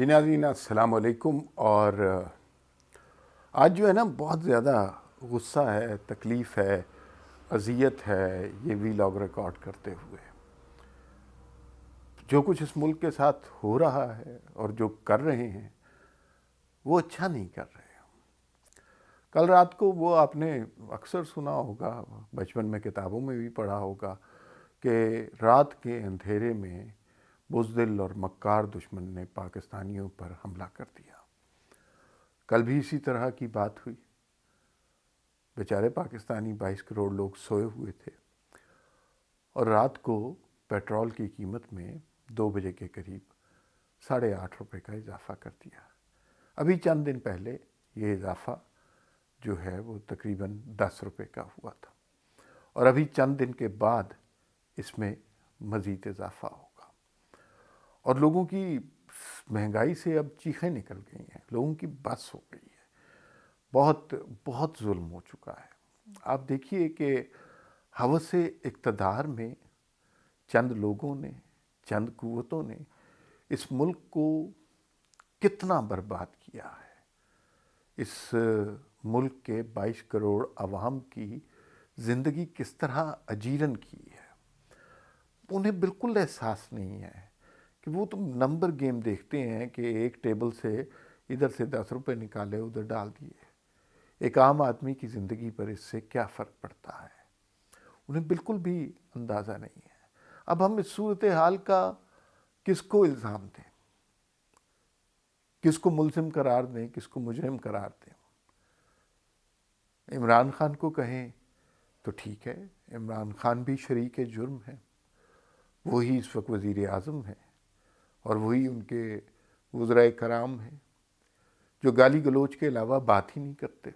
جی ناظرین السلام علیکم. اور آج جو ہے نا بہت زیادہ غصہ ہے، تکلیف ہے، اذیت ہے یہ ویلاگ ریکارڈ کرتے ہوئے. جو کچھ اس ملک کے ساتھ ہو رہا ہے اور جو کر رہے ہیں وہ اچھا نہیں کر رہے. کل رات کو وہ آپ نے اکثر سنا ہوگا، بچپن میں کتابوں میں بھی پڑھا ہوگا کہ رات کے اندھیرے میں بزدل اور مکار دشمن نے پاکستانیوں پر حملہ کر دیا. کل بھی اسی طرح کی بات ہوئی. بیچارے پاکستانی 22 کروڑ لوگ سوئے ہوئے تھے اور رات کو پیٹرول کی قیمت میں 2 بجے کے قریب 8.5 روپے کا اضافہ کر دیا. ابھی چند دن پہلے یہ اضافہ جو ہے وہ تقریباً 10 روپے کا ہوا تھا اور ابھی چند دن کے بعد اس میں مزید اضافہ ہوگا. اور لوگوں کی مہنگائی سے اب چیخیں نکل گئی ہیں، لوگوں کی بس ہو گئی ہے. بہت بہت ظلم ہو چکا ہے. آپ دیکھیے کہ ہوس اقتدار میں چند لوگوں نے، چند قوتوں نے اس ملک کو کتنا برباد کیا ہے. اس ملک کے 22 کروڑ عوام کی زندگی کس طرح اجیرن کی ہے. انہیں بالکل احساس نہیں ہے کہ وہ تم نمبر گیم دیکھتے ہیں کہ ایک ٹیبل سے ادھر سے 10 روپے نکالے ادھر ڈال دیے. ایک عام آدمی کی زندگی پر اس سے کیا فرق پڑتا ہے انہیں بالکل بھی اندازہ نہیں ہے. اب ہم اس صورتحال کا کس کو الزام دیں، کس کو ملزم قرار دیں، کس کو مجرم قرار دیں. عمران خان کو کہیں تو ٹھیک ہے، عمران خان بھی شریک جرم ہے. وہی اس وقت وزیر اعظم ہیں اور وہی ان کے وزرائے کرام ہیں جو گالی گلوچ کے علاوہ بات ہی نہیں کرتے.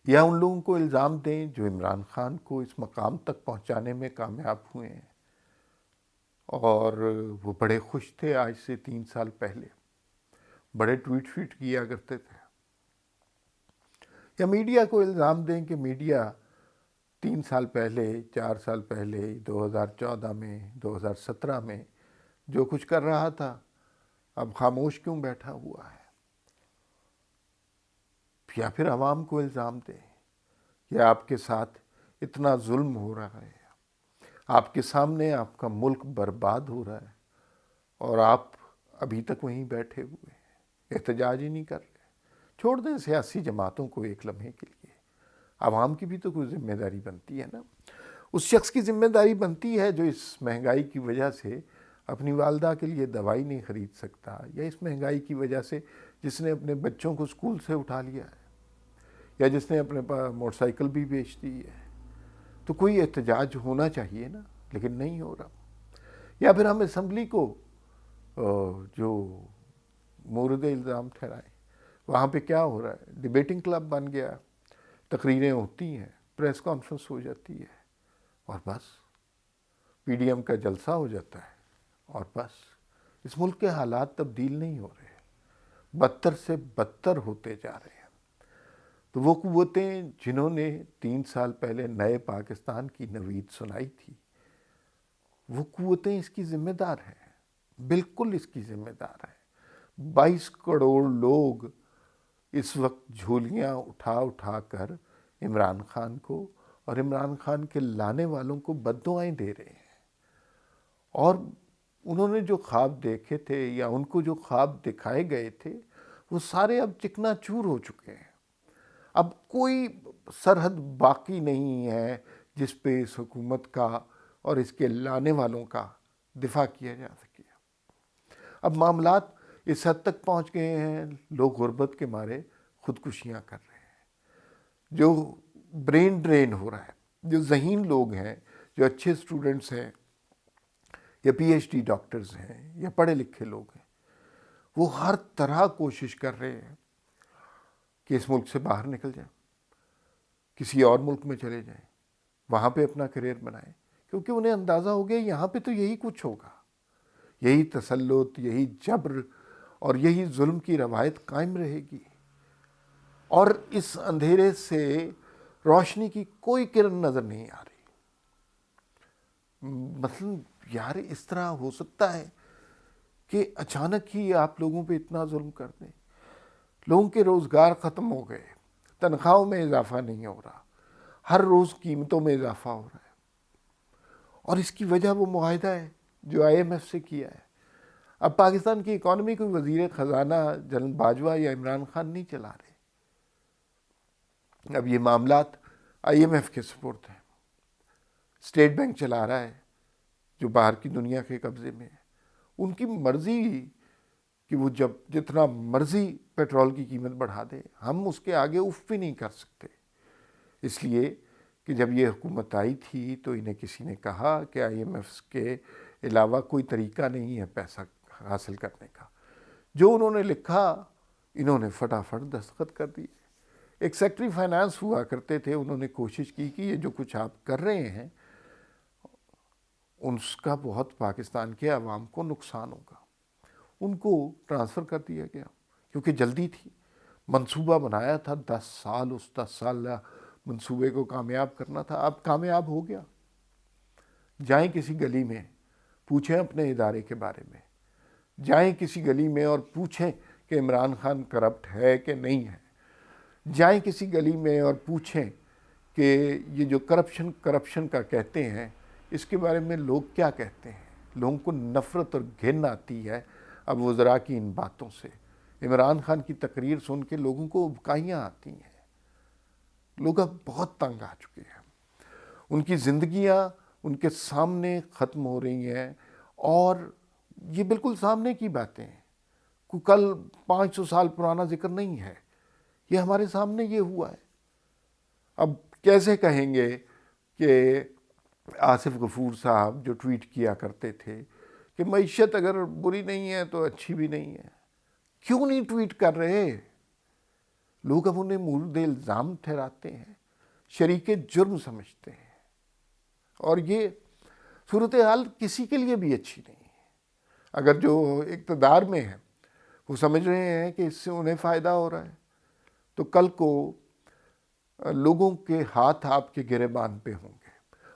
یا ان لوگوں کو الزام دیں جو عمران خان کو اس مقام تک پہنچانے میں کامیاب ہوئے ہیں اور وہ بڑے خوش تھے. آج سے 3 سال پہلے بڑے ٹویٹ کیا کرتے تھے. یا میڈیا کو الزام دیں کہ میڈیا 3 سال پہلے، 4 سال پہلے، 2014 میں، 2017 میں جو کچھ کر رہا تھا اب خاموش کیوں بیٹھا ہوا ہے. یا پھر عوام کو الزام دیں کہ آپ کے ساتھ اتنا ظلم ہو رہا ہے، آپ کے سامنے آپ کا ملک برباد ہو رہا ہے اور آپ ابھی تک وہیں بیٹھے ہوئے ہیں، احتجاج ہی نہیں کر رہے. چھوڑ دیں سیاسی جماعتوں کو ایک لمحے کے لیے. عوام کی بھی تو کوئی ذمہ داری بنتی ہے نا. اس شخص کی ذمہ داری بنتی ہے جو اس مہنگائی کی وجہ سے اپنی والدہ کے لیے دوائی نہیں خرید سکتا، یا اس مہنگائی کی وجہ سے جس نے اپنے بچوں کو اسکول سے اٹھا لیا ہے، یا جس نے اپنے موٹر سائیکل بھی بیچ دی ہے. تو کوئی احتجاج ہونا چاہیے نا، لیکن نہیں ہو رہا. یا پھر ہم اسمبلی کو جو مورد الزام ٹھہرائیں. وہاں پہ کیا ہو رہا ہے؟ ڈیبیٹنگ کلب بن گیا، تقریریں ہوتی ہیں، پریس کانفرنس ہو جاتی ہے اور بس پی ڈی ایم کا جلسہ ہو جاتا ہے اور بس. اس ملک کے حالات تبدیل نہیں ہو رہے، بدتر سے بدتر ہوتے جا رہے ہیں. تو وہ قوتیں جنہوں نے 3 سال پہلے نئے پاکستان کی نوید سنائی تھی، وہ قوتیں اس کی ذمہ دار ہیں، بالکل اس کی ذمہ دار ہیں. 22 کروڑ لوگ اس وقت جھولیاں اٹھا اٹھا کر عمران خان کو اور عمران خان کے لانے والوں کو بددعائیں دے رہے ہیں. اور انہوں نے جو خواب دیکھے تھے یا ان کو جو خواب دکھائے گئے تھے وہ سارے اب چکنا چور ہو چکے ہیں. اب کوئی سرحد باقی نہیں ہے جس پہ اس حکومت کا اور اس کے لانے والوں کا دفاع کیا جا سکے. اب معاملات اس حد تک پہنچ گئے ہیں، لوگ غربت کے مارے خودکشیاں کر رہے ہیں. جو برین ڈرین ہو رہا ہے، جو ذہین لوگ ہیں، جو اچھے اسٹوڈنٹس ہیں یا پی ایچ ڈی ڈاکٹرز ہیں یا پڑھے لکھے لوگ ہیں، وہ ہر طرح کوشش کر رہے ہیں کہ اس ملک سے باہر نکل جائیں، کسی اور ملک میں چلے جائیں، وہاں پہ اپنا کیریئر بنائیں. کیونکہ انہیں اندازہ ہو گیا یہاں پہ تو یہی کچھ ہوگا، یہی تسلط، یہی جبر اور یہی ظلم کی روایت قائم رہے گی. اور اس اندھیرے سے روشنی کی کوئی کرن نظر نہیں آ رہی. مثلا یار اس طرح ہو سکتا ہے کہ اچانک ہی آپ لوگوں پہ اتنا ظلم کر دیں. لوگوں کے روزگار ختم ہو گئے, تنخواہوں میں اضافہ نہیں ہو رہا, ہر روز قیمتوں میں اضافہ ہو رہا ہے, اور اس کی وجہ وہ معاہدہ ہے جو آئی ایم ایف سے کیا ہے. اب پاکستان کی اکانومی کو وزیر خزانہ جنرل باجوہ یا عمران خان نہیں چلا رہے. اب یہ معاملات آئی ایم ایف کے سپرد ہیں. اسٹیٹ بینک چلا رہا ہے جو باہر کی دنیا کے قبضے میں ہے. ان کی مرضی کہ وہ جب جتنا مرضی پیٹرول کی قیمت بڑھا دے, ہم اس کے آگے اف بھی نہیں کر سکتے. اس لیے کہ جب یہ حکومت آئی تھی تو انہیں کسی نے کہا کہ آئی ایم ایف کے علاوہ کوئی طریقہ نہیں ہے پیسہ حاصل کرنے کا. جو انہوں نے لکھا انہوں نے فٹافٹ دستخط کر دیے. ایک سیکٹری فائنانس ہوا کرتے تھے, انہوں نے کوشش کی کہ یہ جو کچھ آپ کر رہے ہیں اس کا بہت پاکستان کے عوام کو نقصان ہوگا. ان کو ٹرانسفر کر دیا گیا کیونکہ جلدی تھی. منصوبہ بنایا تھا 10 سال, اس 10 سال منصوبے کو کامیاب کرنا تھا. اب کامیاب ہو گیا. جائیں کسی گلی میں پوچھیں اپنے ادارے کے بارے میں, جائیں کسی گلی میں اور پوچھیں کہ عمران خان کرپٹ ہے کہ نہیں ہے. جائیں کسی گلی میں اور پوچھیں کہ یہ جو کرپشن کا کہتے ہیں اس کے بارے میں لوگ کیا کہتے ہیں. لوگوں کو نفرت اور گھن آتی ہے اب وزراء کی ان باتوں سے. عمران خان کی تقریر سن کے لوگوں کو ابکائیاں آتی ہیں. لوگ اب بہت تنگ آ چکے ہیں. ان کی زندگیاں ان کے سامنے ختم ہو رہی ہیں, اور یہ بالکل سامنے کی باتیں ہیں. کوئی کل 500 سال پرانا ذکر نہیں ہے, یہ ہمارے سامنے یہ ہوا ہے. اب کیسے کہیں گے کہ آصف غفور صاحب جو ٹویٹ کیا کرتے تھے کہ معیشت اگر بری نہیں ہے تو اچھی بھی نہیں ہے, کیوں نہیں ٹویٹ کر رہے؟ لوگ اب انہیں مورد الزام ٹھہراتے ہیں, شریک جرم سمجھتے ہیں, اور یہ صورتحال کسی کے لیے بھی اچھی نہیں ہے. اگر جو اقتدار میں ہے وہ سمجھ رہے ہیں کہ اس سے انہیں فائدہ ہو رہا ہے, تو کل کو لوگوں کے ہاتھ آپ کے گریبان پہ ہوں گے.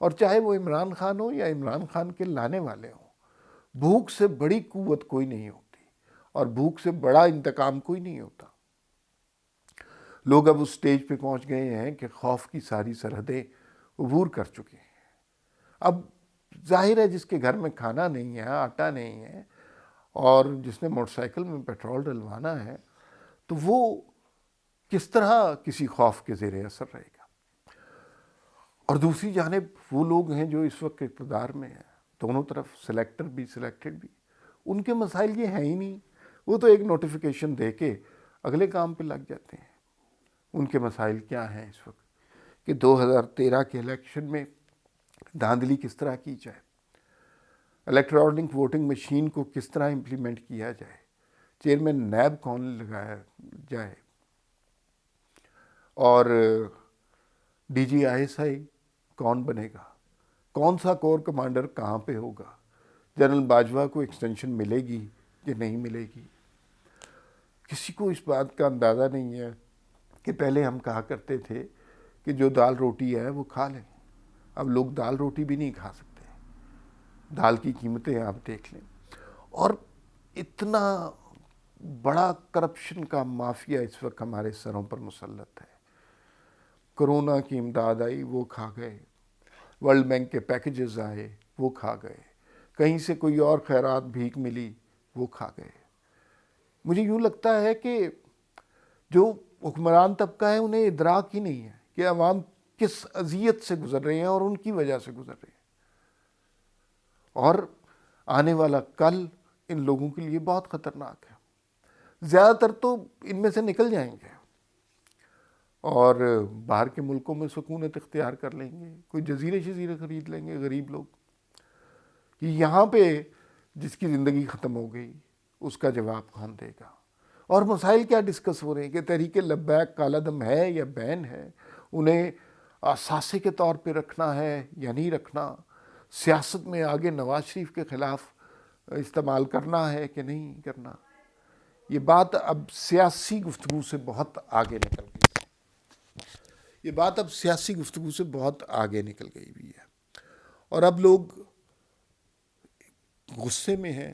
اور چاہے وہ عمران خان ہو یا عمران خان کے لانے والے ہوں, بھوک سے بڑی قوت کوئی نہیں ہوتی, اور بھوک سے بڑا انتقام کوئی نہیں ہوتا. لوگ اب اس سٹیج پہ پہنچ گئے ہیں کہ خوف کی ساری سرحدیں عبور کر چکے ہیں. اب ظاہر ہے جس کے گھر میں کھانا نہیں ہے, آٹا نہیں ہے, اور جس نے موٹر سائیکل میں پیٹرول ڈلوانا ہے, تو وہ کس طرح کسی خوف کے زیر اثر رہے گا. اور دوسری جانب وہ لوگ ہیں جو اس وقت اقتدار میں ہیں, دونوں طرف سلیکٹر بھی سلیکٹڈ بھی, ان کے مسائل یہ ہیں ہی نہیں. وہ تو ایک نوٹیفیکیشن دے کے اگلے کام پہ لگ جاتے ہیں. ان کے مسائل کیا ہیں اس وقت کہ 2013 کے الیکشن میں دھاندلی کس طرح کی جائے, الیکٹرانک ووٹنگ مشین کو کس طرح امپلیمنٹ کیا جائے, چیئرمین نیب کون لگایا جائے, اور D G I S I کون بنے گا, کون سا کور کمانڈر کہاں پہ ہوگا, جنرل باجوہ کو ایکسٹینشن ملے گی یا نہیں ملے گی. کسی کو اس بات کا اندازہ نہیں ہے کہ پہلے ہم کہا کرتے تھے کہ جو دال روٹی ہے وہ کھا لیں. اب لوگ دال روٹی بھی نہیں کھا سکتے. دال کی قیمتیں آپ دیکھ لیں, اور اتنا بڑا کرپشن کا مافیا اس وقت ہمارے سروں پر مسلط ہے. کرونا کی امداد آئی وہ کھا گئے, ورلڈ بینک کے پیکیجز آئے وہ کھا گئے, کہیں سے کوئی اور خیرات بھیک ملی وہ کھا گئے. مجھے یوں لگتا ہے کہ جو حکمران طبقہ ہے انہیں ادراک ہی نہیں ہے کہ عوام کس اذیت سے گزر رہے ہیں اور ان کی وجہ سے گزر رہے ہیں. اور آنے والا کل ان لوگوں کے لیے بہت خطرناک ہے. زیادہ تر تو ان میں سے نکل جائیں گے اور باہر کے ملکوں میں سکونت اختیار کر لیں گے, کوئی جزیرے شزیرے خرید لیں گے غریب لوگ. کہ یہاں پہ جس کی زندگی ختم ہو گئی اس کا جواب کون دے گا. اور مسائل کیا ڈسکس ہو رہے ہیں کہ تحریک لبیک کالعدم ہے یا بین ہے, انہیں اثاثے کے طور پہ رکھنا ہے یا نہیں رکھنا, سیاست میں آگے نواز شریف کے خلاف استعمال کرنا ہے کہ نہیں کرنا. یہ بات اب سیاسی گفتگو سے بہت آگے نکل گئی. یہ بات اب سیاسی گفتگو سے بہت آگے نکل گئی بھی ہے, اور اب لوگ غصے میں ہیں,